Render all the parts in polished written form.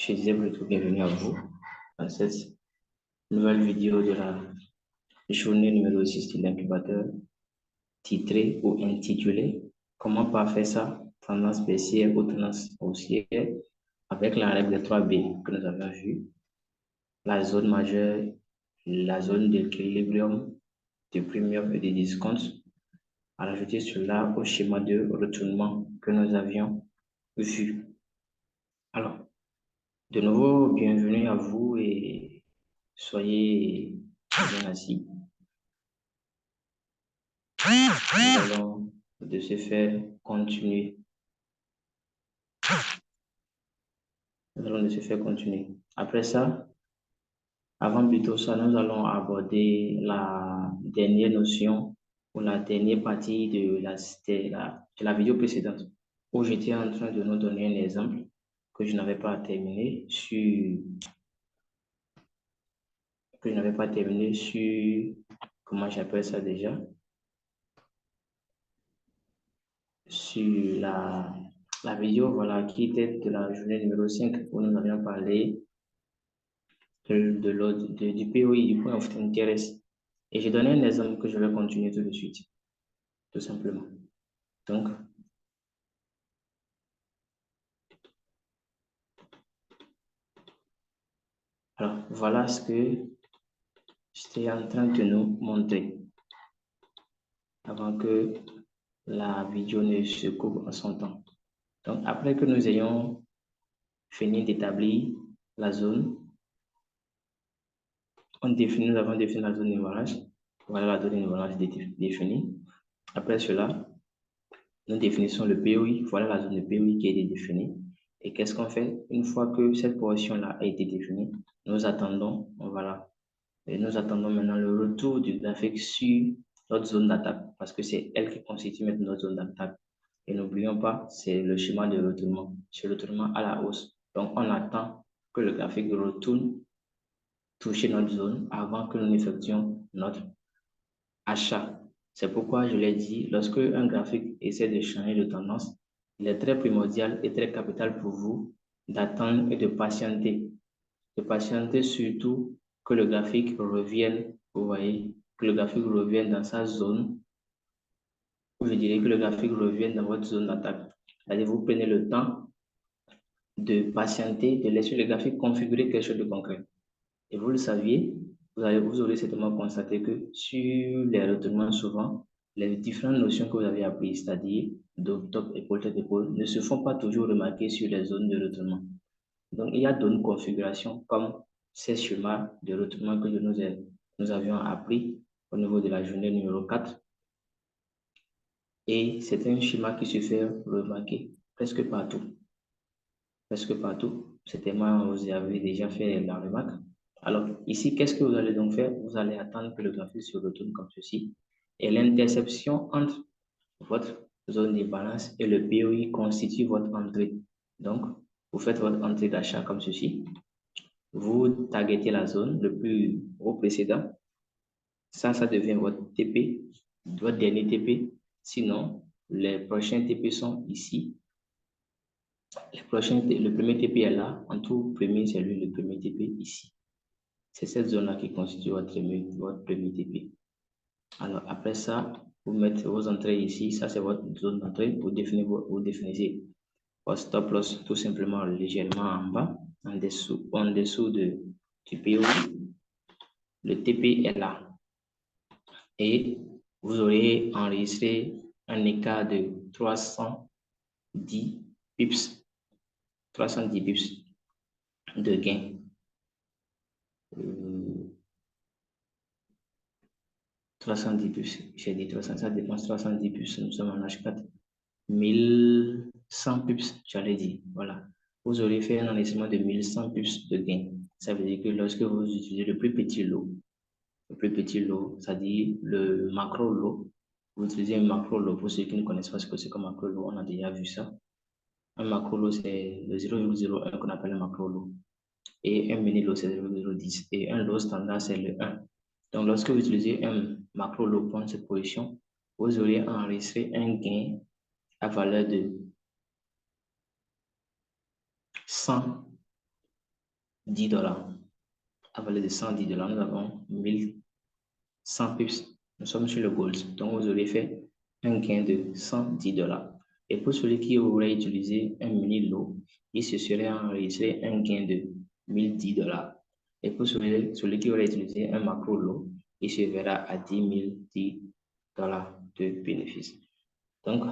Je disais plutôt bienvenue à vous à cette nouvelle vidéo de la journée numéro 6 de l'incubateur titrée ou intitulée Comment parfaire ça, tendance baissière ou tendance haussière avec la règle des 3B que nous avons vue, la zone majeure, la zone d'équilibrium, de premium et de discount, à rajouter cela au schéma de retournement que nous avions vu. Alors, de nouveau, bienvenue à vous et soyez bien assis. Nous allons de ce fait continuer. Après ça, avant plutôt ça, nous allons aborder la dernière notion ou la dernière partie de la vidéo précédente où j'étais en train de nous donner un exemple que je n'avais pas terminé sur comment j'appelle ça déjà, sur la vidéo voilà, qui était de la journée numéro 5 où nous avions parlé du POI, du point of interest. Et j'ai donné un exemple que je vais continuer tout de suite, tout simplement. Donc, alors, voilà ce que j'étais en train de nous montrer avant que la vidéo ne se coupe en son temps. Donc, après que nous ayons fini d'établir la zone, nous avons défini la zone d'évaluage. Voilà la zone d'évaluage définie. Après cela, nous définissons le POI. Voilà la zone de POI qui a été définie. Et qu'est-ce qu'on fait? Une fois que cette portion-là a été définie, nous attendons, voilà. Et nous attendons maintenant le retour du graphique sur notre zone d'attaque parce que c'est elle qui constitue maintenant notre zone d'attaque. Et n'oublions pas, c'est le schéma de retournement. C'est le retournement à la hausse. Donc, on attend que le graphique retourne toucher notre zone avant que nous effectuions notre achat. C'est pourquoi je l'ai dit, lorsque un graphique essaie de changer de tendance, il est très primordial et très capital pour vous d'attendre et de patienter. De patienter surtout que le graphique revienne, vous voyez, que le graphique revienne dans sa zone, ou je dirais que le graphique revienne dans votre zone d'attaque. C'est-à-dire, vous prenez le temps de patienter, de laisser le graphique configurer quelque chose de concret. Et vous le saviez, vous aurez certainement constaté que sur les retournements, souvent, les différentes notions que vous avez apprises, c'est-à-dire top, épaule, tête, épaule, ne se font pas toujours remarquer sur les zones de retournement. Donc, il y a d'autres configurations comme ces schémas de retournement que nous avions appris au niveau de la journée numéro 4. Et c'est un schéma qui se fait remarquer presque partout. Presque partout. Certainement, vous avez déjà fait la remarque. Alors, ici, qu'est-ce que vous allez donc faire? Vous allez attendre que le graphique se retourne comme ceci. Et l'intersection entre votre zone de balance et le POI constitue votre entrée. Donc, vous faites votre entrée d'achat comme ceci. Vous targetez la zone le plus haut précédent. Ça devient votre TP, votre dernier TP. Sinon, les prochains TP sont ici. Le premier TP est là. En tout premier, c'est lui le premier TP ici. C'est cette zone-là qui constitue votre premier TP. Alors, après ça, vous mettez vos entrées ici. Ça, c'est votre zone d'entrée. Vous définissez votre stop loss tout simplement légèrement en bas, en dessous du PO. Le TP est là. Et vous aurez enregistré un écart de 310 pips. 310 pips de gain. 310 pips, j'ai dit 300, ça dépense 310 pips, nous sommes en H4. 1100 pips, j'allais dire, voilà. Vous aurez fait un enregistrement de 1100 pips de gain. Ça veut dire que lorsque vous utilisez le plus petit lot, c'est-à-dire le macro lot, vous utilisez un macro lot. Pour ceux qui ne connaissent pas ce que c'est comme macro lot, on a déjà vu ça. Un macro lot, c'est le 0,01 qu'on appelle un macro lot. Et un mini lot, c'est 0,010. Et un lot standard, c'est le 1. Donc, lorsque vous utilisez un macro lot pour cette position, vous aurez enregistré un gain à valeur de 100 $10. À valeur de $110, nous avons 1100 pips. Nous sommes sur le gold. Donc, vous aurez fait un gain de $110. Et pour celui qui aurait utilisé un mini lot, il se serait enregistré un gain de $1010. Et pour celui qui aurait utilisé un macro lot, il se verra à $10 de bénéfice. Donc,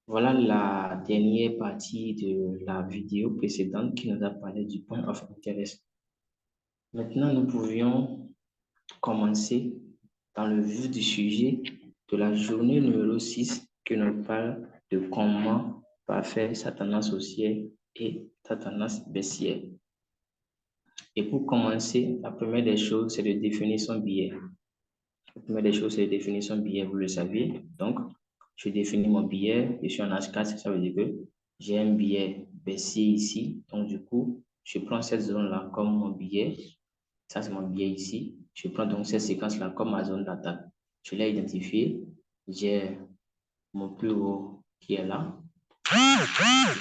voilà la dernière partie de la vidéo précédente qui nous a parlé du point of interest. Maintenant, nous pouvions commencer dans le vif du sujet de la journée numéro 6 qui nous parle de comment faire sa tendance haussière et sa tendance baissière. Et pour commencer, la première des choses, c'est de définir son billet. La première des choses, c'est de définir son billet, vous le saviez. Donc, je définis mon billet, je suis en H4, ça veut dire que j'ai un billet baissier ici. Donc, du coup, je prends cette zone-là comme mon billet. Ça, c'est mon billet ici. Je prends donc cette séquence-là comme ma zone d'attaque. Je l'ai identifié. J'ai mon plus haut qui est là.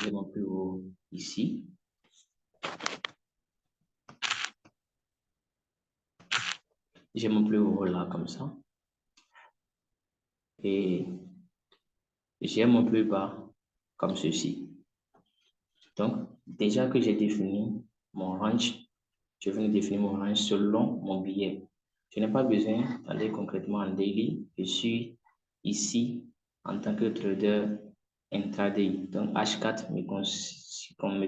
J'ai mon plus haut ici. J'ai mon plus haut là, comme ça. Et j'ai mon plus bas comme ceci. Donc, déjà que j'ai défini mon range, je viens de définir mon range selon mon billet. Je n'ai pas besoin d'aller concrètement en daily. Je suis ici en tant que trader intraday. Donc, H4 me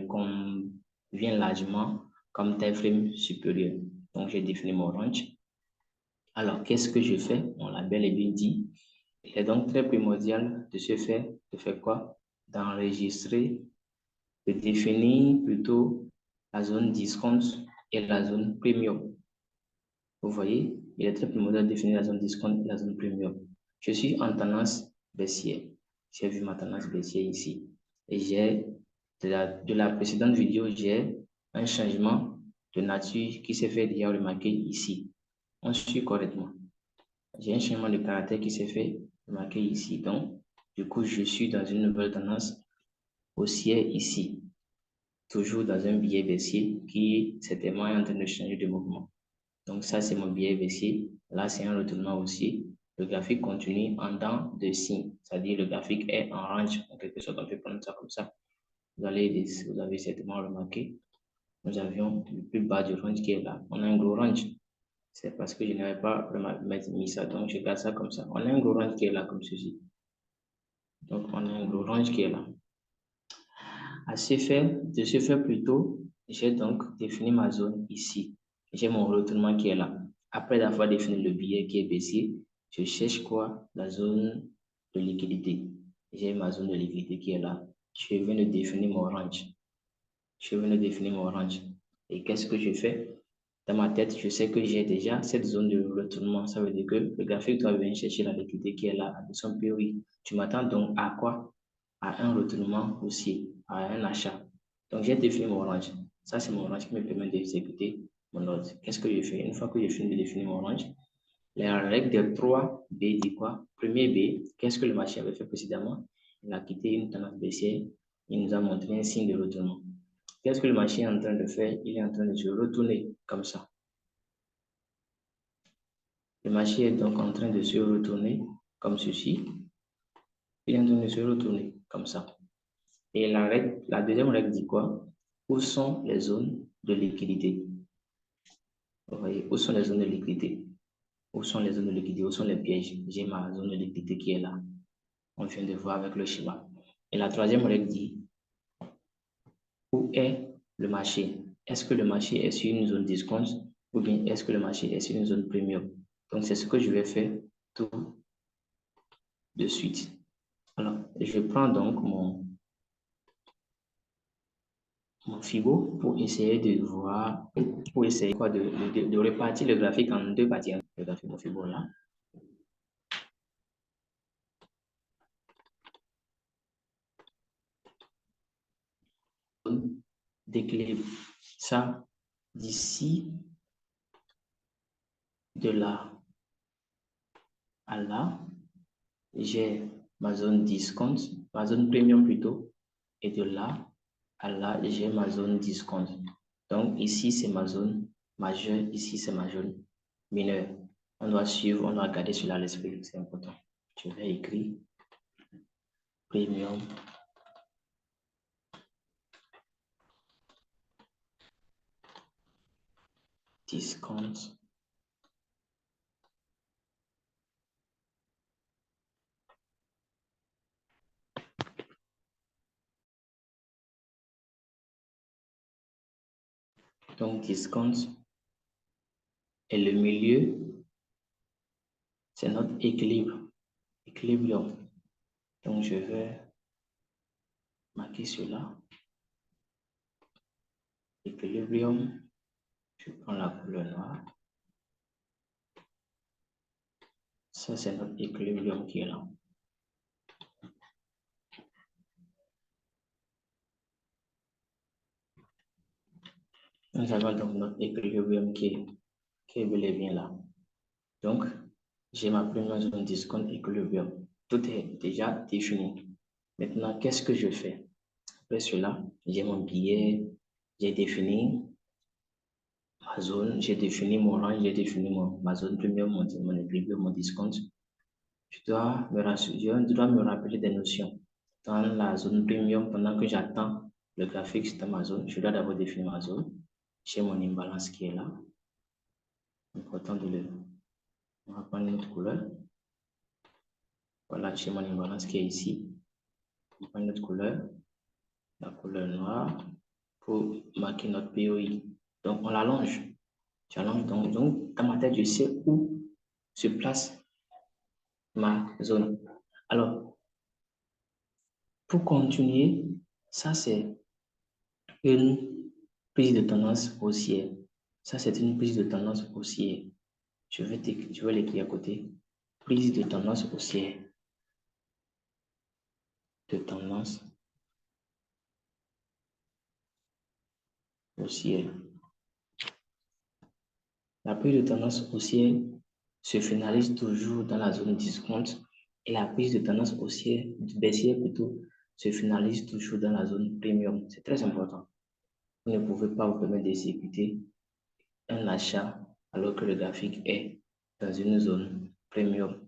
convient largement comme time frame supérieur. Donc, j'ai défini mon range. Alors, qu'est-ce que je fais? On l'a bel et bien dit. Il est donc très primordial de faire quoi? D'enregistrer, de définir plutôt la zone discount et la zone premium. Vous voyez, il est très primordial de définir la zone discount et la zone premium. Je suis en tendance baissière. J'ai vu ma tendance baissière ici. Et j'ai, de la précédente vidéo, j'ai un changement de nature qui s'est fait déjà remarquer ici. On suit correctement. J'ai un changement de caractère qui s'est fait remarquer ici. Donc, du coup, je suis dans une nouvelle tendance haussière ici. Toujours dans un billet baissier qui certainement est en train de changer de mouvement. Donc, ça, c'est mon billet baissier. Là, c'est un retournement haussier. Le graphique continue en dents de signe, c'est-à-dire le graphique est en range, en quelque sorte, on peut prendre ça comme ça. Vous avez certainement remarqué, nous avions le plus bas du range qui est là. On a un gros range. C'est parce que je n'avais pas mis ça, donc je garde ça comme ça. On a un gros range qui est là, comme ceci. Donc, on a un gros range qui est là. De ce fait plutôt, j'ai donc défini ma zone ici. J'ai mon retournement qui est là. Après avoir défini le billet qui est baissier, je cherche quoi? La zone de liquidité. J'ai ma zone de liquidité qui est là. Je viens de définir mon range. Et qu'est-ce que je fais? Dans ma tête, je sais que j'ai déjà cette zone de retournement. Ça veut dire que le graphique doit venir chercher la liquidité qui est là, à son POI. Tu m'attends donc à quoi? À un retournement haussier, à un achat. Donc, j'ai défini mon range. Ça, c'est mon range qui me permet d'exécuter mon ordre. Qu'est-ce que je fais? Une fois que j'ai fini de définir mon range, la règle des 3 B dit quoi? Premier B, qu'est-ce que le marché avait fait précédemment? Il a quitté une tendance baissière. Il nous a montré un signe de retournement. Qu'est-ce que le marché est en train de faire? Il est en train de se retourner comme ça. Le marché est donc en train de se retourner comme ceci. Il est en train de se retourner comme ça. Et la deuxième règle dit quoi? Où sont les zones de liquidité? Vous voyez, où sont les zones de liquidité? Où sont les zones de liquidité? Où sont les pièges? J'ai ma zone de liquidité qui est là. On vient de voir avec le schéma. Et la troisième règle dit, où est le marché? Est-ce que le marché est sur une zone discount ou bien est-ce que le marché est sur une zone premium? Donc, c'est ce que je vais faire tout de suite. Alors, je prends donc mon Fibo pour essayer de voir, pour essayer quoi, de répartir le graphique en deux parties. Le graphique mon Fibo là. D'équilibre. Ça, d'ici, de là à là, j'ai ma zone discount, ma zone premium plutôt, et de là à là, j'ai ma zone discount. Donc, ici, c'est ma zone majeure. Ici, c'est ma zone mineure. On doit suivre, on doit garder cela à l'esprit. C'est important. Je vais écrire premium discount. Donc, discount. Et le milieu, c'est notre équilibre. Équilibrium. Donc, je vais marquer cela. Équilibrium. Je prends la couleur noire. Ça, c'est notre équilibrium qui est là. Nous avons donc notre équilibrium qui est bel et bien là. Donc, j'ai ma première zone discount équilibrium. Tout est déjà défini. Maintenant, qu'est-ce que je fais? Après cela, j'ai mon billet, j'ai défini ma zone, j'ai défini mon range, j'ai défini ma zone premium, mon équilibrium, mon discount. Je dois me rappeler des notions. Dans la zone premium, pendant que j'attends le graphique dans ma zone, je dois d'abord définir ma zone. J'ai mon imbalance qui est là. Important de le... On va prendre une autre couleur. Voilà, j'ai mon imbalance qui est ici. On prend une autre couleur, la couleur noire, pour marquer notre POI. Donc, on l'allonge. J'allonge donc, dans ma tête, je sais où se place ma zone. Alors, pour continuer, ça c'est une prise de tendance haussière. Ça c'est une prise de tendance haussière. Je vais l'écrire à côté. Prise de tendance haussière. De tendance haussière. La prise de tendance haussière se finalise toujours dans la zone discount et la prise de tendance haussière, baissière plutôt, se finalise toujours dans la zone premium. C'est très important. Vous ne pouvez pas vous permettre d'exécuter un achat alors que le graphique est dans une zone premium.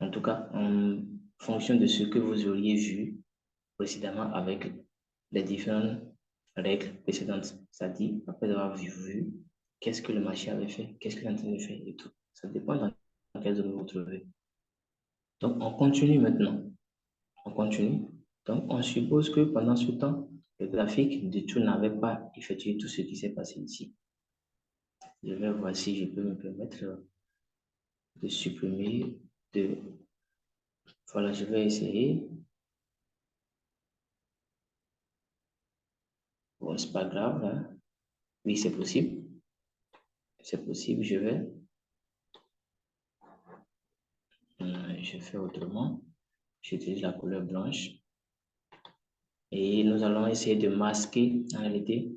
En tout cas, en fonction de ce que vous auriez vu précédemment avec les différentes règles précédentes. C'est-à-dire, après avoir vu qu'est-ce que le marché avait fait, qu'est-ce qu'il est en train de faire et tout. Ça dépend dans quelle zone vous vous trouvez. Donc, on continue maintenant. On continue. Donc, on suppose que pendant ce temps, le graphique de tout n'avait pas effectué tout ce qui s'est passé ici. Je vais voir si je peux me permettre de supprimer, Voilà, je vais essayer. Bon, c'est pas grave, hein. Oui, c'est possible. C'est possible, je fais autrement. J'utilise la couleur blanche. Et nous allons essayer de masquer, en réalité,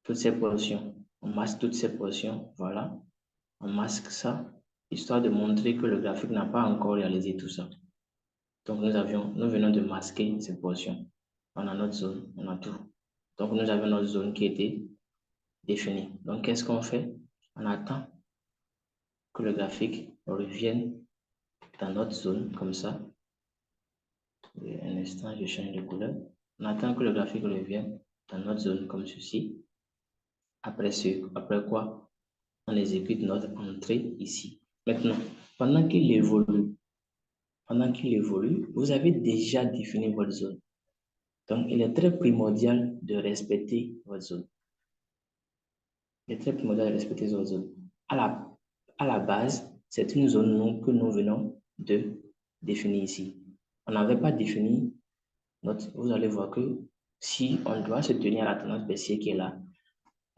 toutes ces portions. On masque toutes ces portions, voilà. On masque ça, histoire de montrer que le graphique n'a pas encore réalisé tout ça. Donc, nous venons de masquer ces portions. On a notre zone, on a tout. Donc, nous avons notre zone qui était définie. Donc, qu'est-ce qu'on fait? On attend que le graphique revienne dans notre zone, comme ça. Et un instant, je change de couleur. On attend que le graphique revienne dans notre zone, comme ceci. Après quoi, on exécute notre entrée ici. Maintenant, pendant qu'il évolue, vous avez déjà défini votre zone. Donc, il est très primordial de respecter votre zone. Il est très primordial de respecter votre zone. À la base, c'est une zone que nous venons de définir ici. On n'avait pas défini vous allez voir que si on doit se tenir à la tendance baissière qui est là,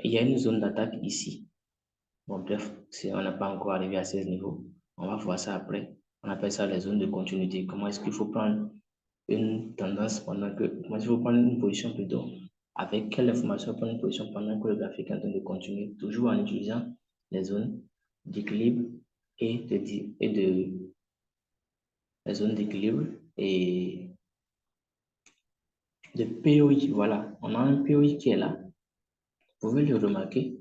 il y a une zone d'attaque ici. Bon, bref, si on n'a pas encore arrivé à 16 niveaux, on va voir ça après. On appelle ça les zones de continuité. Comment est-ce qu'il faut prendre une tendance comment est-ce qu'il faut prendre une position plutôt, avec quelle information prendre une position pendant que le graphique est en train de continuer, toujours en utilisant les zones d'équilibre les zones d'équilibre et de POI. Voilà, on a un POI qui est là. Vous pouvez le remarquer,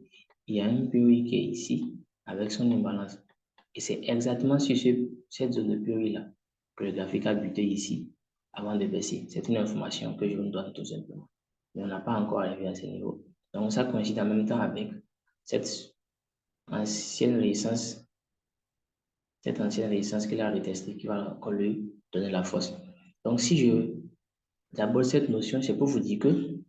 il y a un POI qui est ici avec son imbalance. Et c'est exactement sur cette zone de POI-là que le graphique a buté ici avant de baisser. C'est une information que je vous donne tout simplement. Mais on n'a pas encore arrivé à ce niveau. Donc, ça coïncide en même temps avec cette ancienne résistance qu'il a retestée qui va encore lui donner la force. Donc, si je d'abord cette notion, c'est pour vous dire que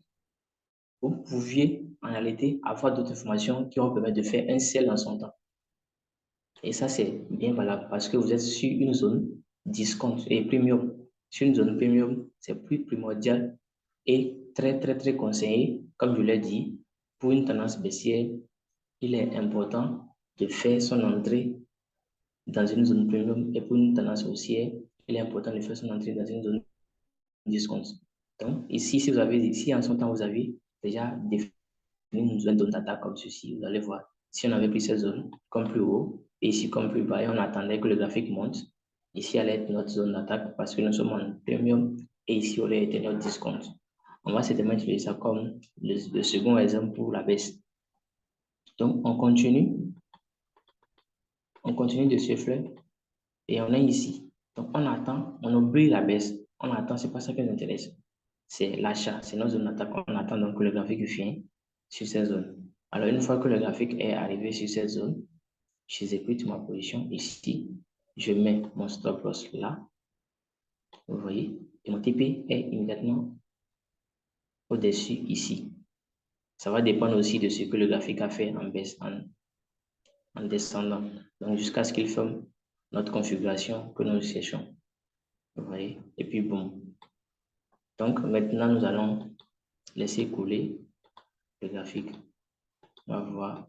vous pouviez en réalité avoir d'autres informations qui vont permettre de faire un sell en son temps. Et ça, c'est bien valable parce que vous êtes sur une zone discount et premium. Sur une zone premium, c'est plus primordial et très conseillé, comme je l'ai dit, pour une tendance baissière, il est important de faire son entrée dans une zone premium et pour une tendance haussière, il est important de faire son entrée dans une zone discount. Donc, ici, si en son temps, vous avez déjà défini une zone d'attaque comme ceci, vous allez voir. Si on avait pris cette zone comme plus haut et ici comme plus bas et on attendait que le graphique monte, ici allait être notre zone d'attaque parce que nous sommes en premium et ici on allait être notre discount. On va certainement utiliser ça comme le second exemple pour la baisse. Donc on continue de suivre et on est ici. Donc on attend, on oublie la baisse, on attend, c'est pas ça qui nous intéresse. C'est l'achat, c'est notre zone d'attaque. On attend donc que le graphique vienne sur cette zone. Alors, une fois que le graphique est arrivé sur cette zone, j'exécute ma position ici. Je mets mon stop loss là. Vous voyez, et mon TP est immédiatement au-dessus ici. Ça va dépendre aussi de ce que le graphique a fait en baisse, en descendant. Donc, jusqu'à ce qu'il forme notre configuration que nous cherchons. Vous voyez, et puis bon. Donc, maintenant, nous allons laisser couler le graphique. On va voir.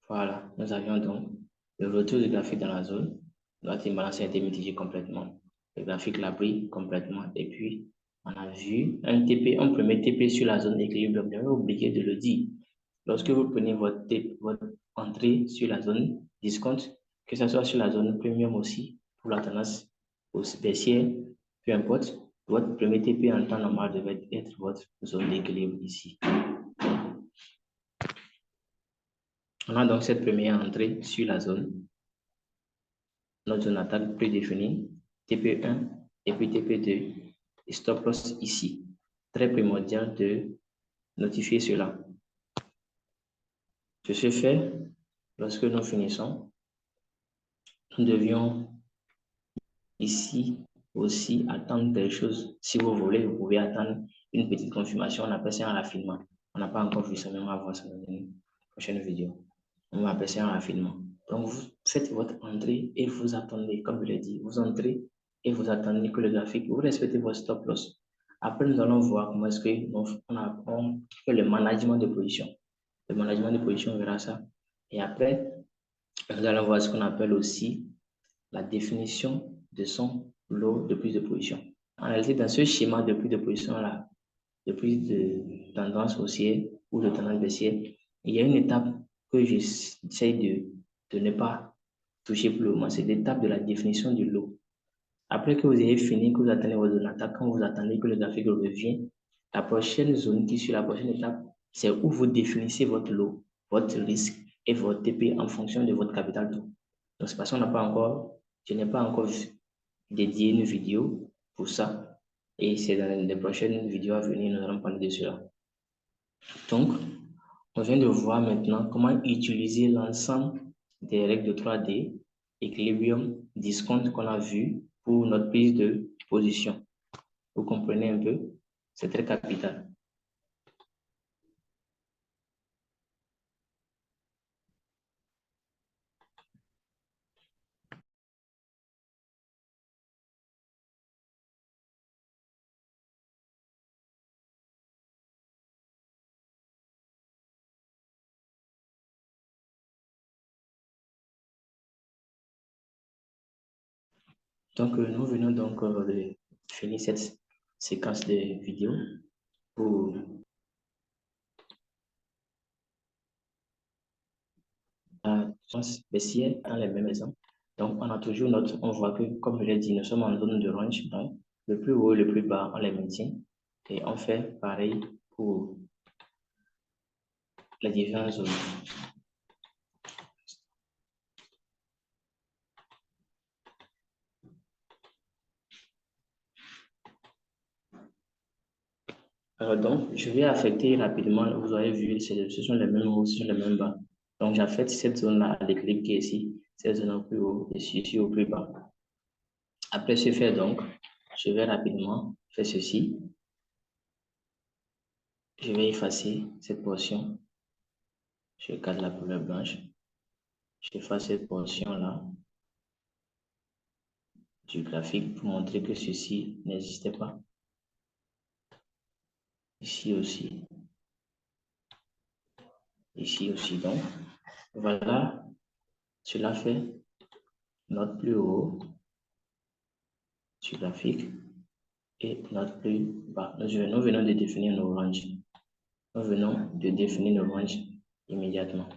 Voilà, nous avions donc le retour du graphique dans la zone. Notre imbalance a été mitigée complètement. Le graphique l'a pris complètement. Et puis, on a vu un premier TP sur la zone d'équilibre. Vous avez oublié de le dire. Lorsque vous prenez votre entrée sur la zone discount, que ce soit sur la zone premium aussi, pour la tendance baissière, peu importe, votre premier TP en temps normal devait être votre zone d'équilibre ici. On a donc cette première entrée sur la zone. Notre zone d'attaque prédéfinie, TP1 et puis TP2. Et stop loss ici. Très primordial de notifier cela. De ce fait, lorsque nous finissons, nous devions ici aussi attendre des choses. Si vous voulez, vous pouvez attendre une petite confirmation. On appelle ça un raffinement. On n'a pas encore vu ça, mais on va voir ça dans une prochaine vidéo. On va appeler ça un raffinement. Donc, vous faites votre entrée et vous attendez, comme je l'ai dit, vous entrez et vous attendez que le graphique, vous respectez votre stop loss. Après, nous allons voir comment est-ce qu'on fait le management de position. Le management de position, on verra ça. Et après, nous allons voir ce qu'on appelle aussi la définition de son lot de prise de position. En réalité, dans ce schéma de prise de position-là, de prise de tendance haussière ou de tendance baissière, il y a une étape que j'essaie de ne pas toucher pour le moment. C'est l'étape de la définition du lot. Après que vous ayez fini, que vous attendez votre zone d'attaque, quand vous attendez que le graphique revienne, la prochaine zone qui suit la prochaine étape, c'est où vous définissez votre lot, votre risque et votre TP en fonction de votre capital taux. Donc, c'est parce qu'on n'a pas encore, je n'ai pas encore dédié une vidéo pour ça. Et c'est dans les prochaines vidéos à venir, nous allons parler de cela. Donc, on vient de voir maintenant comment utiliser l'ensemble des règles de 3D, équilibrium, discount qu'on a vu pour notre prise de position. Vous comprenez un peu? C'est très capital. Donc, nous venons donc de finir cette séquence de vidéos pour la séquence baissière dans les mêmes exemples. Donc, on a toujours on voit que, comme je l'ai dit, nous sommes en zone de range. Donc, le plus haut et le plus bas, on les maintient. Et on fait pareil pour les différentes zones. Alors donc, je vais affecter rapidement, vous avez vu, ce sont les mêmes hauts, ce sont les mêmes bas. Donc, j'affecte cette zone-là à l'équilibre qui est ici, cette zone au plus haut et ici au plus bas. Après ce fait, donc, je vais rapidement faire ceci. Je vais effacer cette portion. Je garde la couleur blanche. J'efface cette portion-là du graphique pour montrer que ceci n'existait pas. Ici aussi. Ici aussi. Donc, voilà, cela fait notre plus haut du graphique et notre plus bas. Nous venons de définir nos ranges. Nous venons de définir nos ranges immédiatement.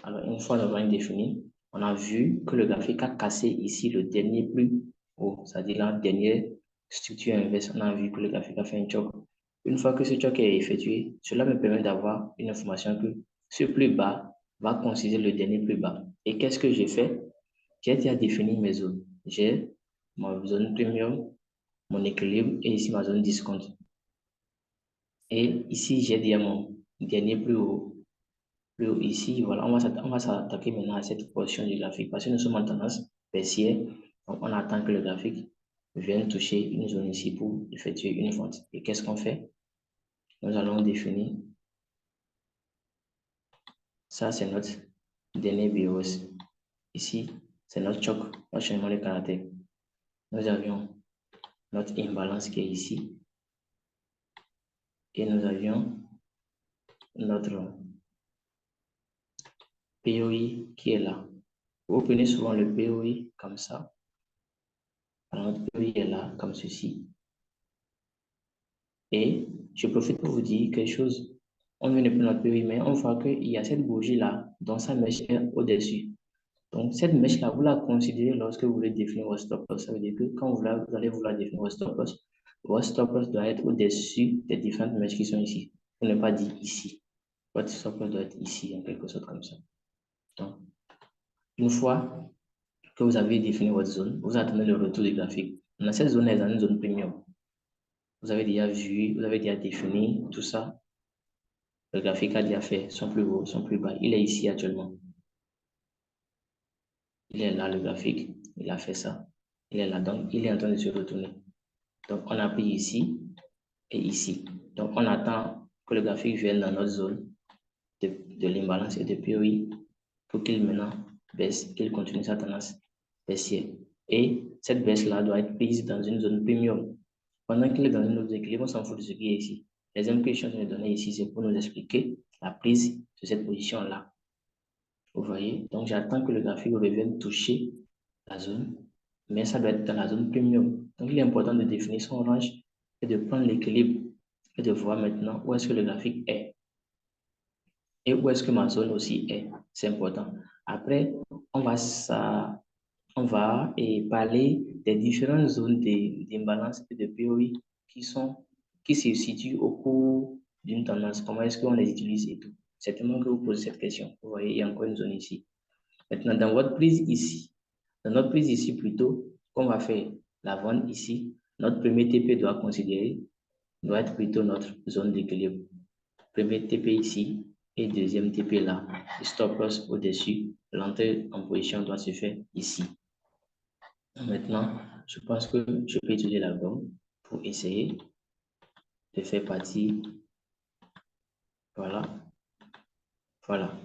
Alors, une fois nos ranges définis, on a vu que le graphique a cassé ici le dernier plus haut, c'est-à-dire la dernière structure inverse. On a vu que le graphique a fait un choc. Une fois que ce choc est effectué, cela me permet d'avoir une information que ce plus bas va considérer le dernier plus bas. Et qu'est-ce que j'ai fait? J'ai déjà défini mes zones. J'ai ma zone premium, mon équilibre et ici ma zone discount. Et ici, j'ai déjà mon dernier plus haut. Plus haut ici, voilà, on va s'attaquer maintenant à cette portion du graphique parce que nous sommes en tendance baissière. Donc, on attend que le graphique vienne toucher une zone ici pour effectuer une vente. Et qu'est-ce qu'on fait? Nous allons définir. Ça, c'est notre dernier BIOS. Ici, c'est notre choc, notre changement de caractère. Nous avions notre imbalance qui est ici. Et nous avions notre POI qui est là. Vous prenez souvent le POI comme ça. Alors, notre POI est là, comme ceci. Et je profite pour vous dire quelque chose. On vient de prendre notre POI, mais on voit qu'il y a cette bougie-là, dont sa mèche est au-dessus. Donc, cette mèche-là, vous la considérez lorsque vous voulez définir votre stop loss. Ça veut dire que quand vous allez vouloir définir votre stop loss doit être au-dessus des différentes mèches qui sont ici. Pour ne pas dire ici. Votre stop loss doit être ici, en quelque sorte comme ça. Donc, une fois que vous avez défini votre zone, vous attendez le retour du graphique. Dans cette zone est dans une zone premium. Vous avez déjà vu, vous avez déjà défini tout ça. Le graphique a déjà fait son plus haut, son plus bas. Il est ici actuellement. Il est là, le graphique. Il a fait ça. Il est là, donc il est en train de se retourner. Donc, on appuie ici et ici. Donc, on attend que le graphique vienne dans notre zone de l'imbalance et de POI pour qu'il maintenant baisse, qu'il continue sa tendance baissière. Et cette baisse-là doit être prise dans une zone premium. Pendant qu'il est dans une zone d'équilibre, on s'en fout de ce qui est ici. Les impressions que je vais donner ici, c'est pour nous expliquer la prise de cette position-là. Vous voyez? Donc, j'attends que le graphique revienne toucher la zone, mais ça doit être dans la zone premium. Donc, il est important de définir son range et de prendre l'équilibre et de voir maintenant où est-ce que le graphique est et où est-ce que ma zone aussi est. C'est important. Après, on va parler des différentes zones d'imbalance et de POI qui se situent au cours d'une tendance. Comment est-ce qu'on les utilise et tout. Certainement que vous posez cette question. Vous voyez, il y a encore une zone ici. Maintenant, dans votre prise ici, dans notre prise ici plutôt, qu'on va faire la vente ici, notre premier TP doit être plutôt notre zone d'équilibre. Premier TP ici et deuxième TP là. Stop loss au-dessus. L'entrée en position doit se faire ici. Maintenant, je pense que je peux utiliser la gomme pour essayer de faire partie. Voilà. Voilà.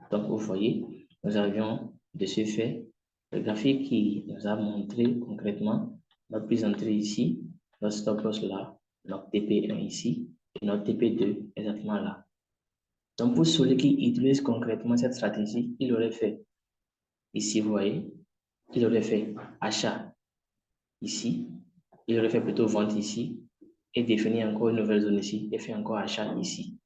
Donc, vous voyez, nous avions de ce fait le graphique qui nous a montré concrètement notre prise d'entrée ici, notre stop loss là, notre TP1 ici et notre TP2 exactement là. Donc, pour celui qui utilise concrètement cette stratégie, il aurait fait ici, vous voyez, il aurait fait achat ici, il aurait fait plutôt vente ici et définir encore une nouvelle zone ici et fait encore achat ici.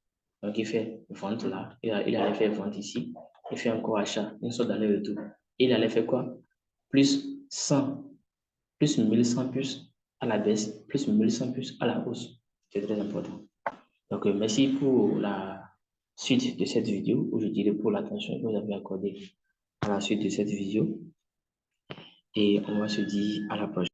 Donc, il fait vente là, il allait faire vente ici, il fait encore achat, une sorte d'aller-retour. Il allait faire quoi? Plus 100, plus 1100 plus à la baisse, plus 1100 plus à la hausse. C'est très important. Donc, merci pour suite de cette vidéo, où je dirai pour l'attention que vous avez accordée à la suite de cette vidéo. Et on va se dire à la prochaine.